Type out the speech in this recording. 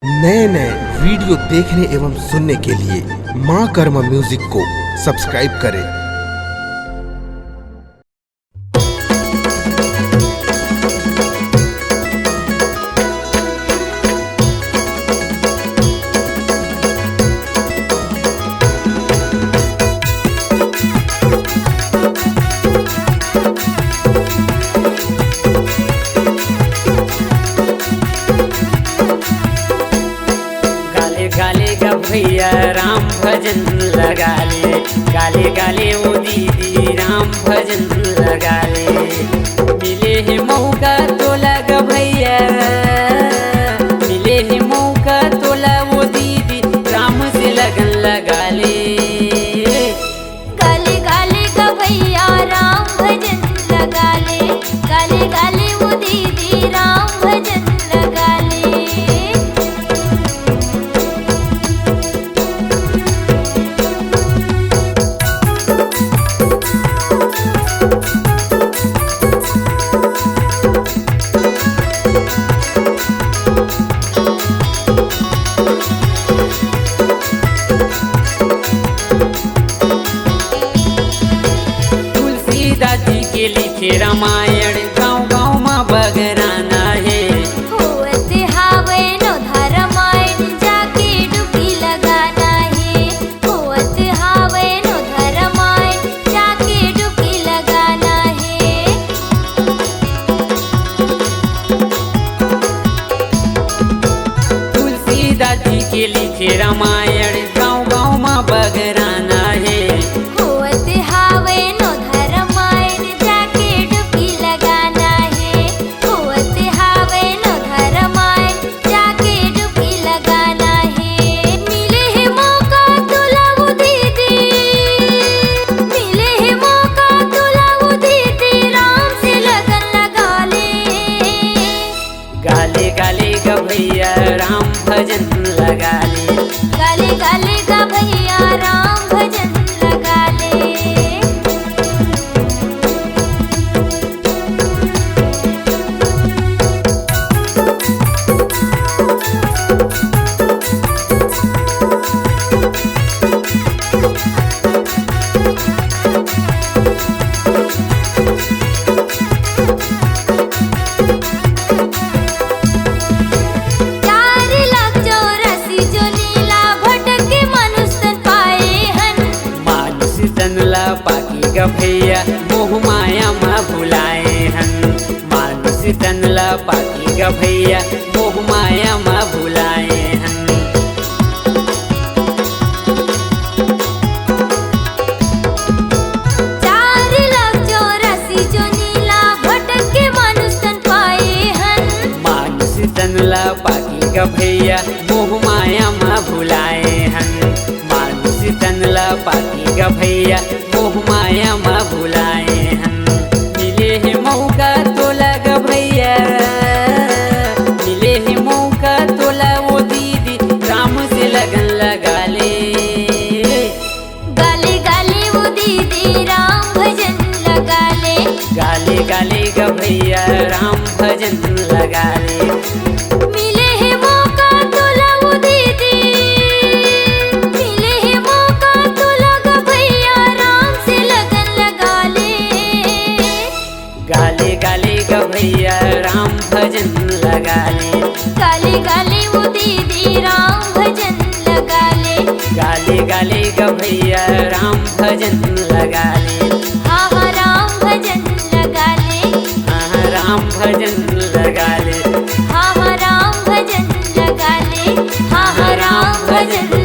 नए नए वीडियो देखने एवं सुनने के लिए माँ कर्मा म्यूजिक को सब्सक्राइब करें। गाले गा भैया राम भजन लगा ले, गाले गाले वो दीदी राम भजन लगा ले। मिले है मौका तो लगा भैया, मिले है मौका तो ला वो दीदी राम से लगन लगा ले। गाले गाले गा भैया राम भजन लगा ले, गाले गाले वो दीदी राम भजन लगा ले। दादी के लिखे रामायण गाँव गाँव में बगराना है। होत हावे नो धरमायण जाके डुबकी लगाना है, होत हावे नो धरमायण जाके डुबकी लगाना है। तुलसी दादी के लिखे रामायण गाँव गाँव में बगराना है। होत हावे नो धरमायण जाके डुबकी लगाना है, होत हावे नो धरमायण जाके डुबकी लगाना है। मिले है मौका तुला वो दीदी, मिले है मौका तुला वो दीदी राम से लगन लगा ले। गाले गाले गा भैया राम भजन लगा ले, गाले गाले गा भैया राम भजन लगा ले। तनला पाकी गा भैया मोह माया मा भुलाए हन। मानुष तनला पाकी गा भैया मोह माया मा भुलाए हन। तनला पाकी गा भैया मोह माया मा भुलाए हन। मानुष तनला पाकी गा भैया मोह माया मा भुलाए हन। मिले है मौका तो लगा भैया, मिले है मौका तो ला वो दीदी राम से लगन लगा ले। गाले गाले वो दीदी राम भजन लगा ले, गाले गाले गा भैया राम भजन लगा ले। मिले है मौका तो ला वो दीदी, मिले है मौका तो लगा भैया राम से लगन लगा ले। गाले गाले गा भैया राम भजन लगा ले, गाले गाले वो दीदी राम भजन लगा ले। गाले गाले गा भैया राम भजन लगा ले। हाँ हाँ राम भजन लगा ले, हाँ राम भजन लगा ले, हाँ हाँ राम भजन लगा ले, हाँ हाँ राम भजन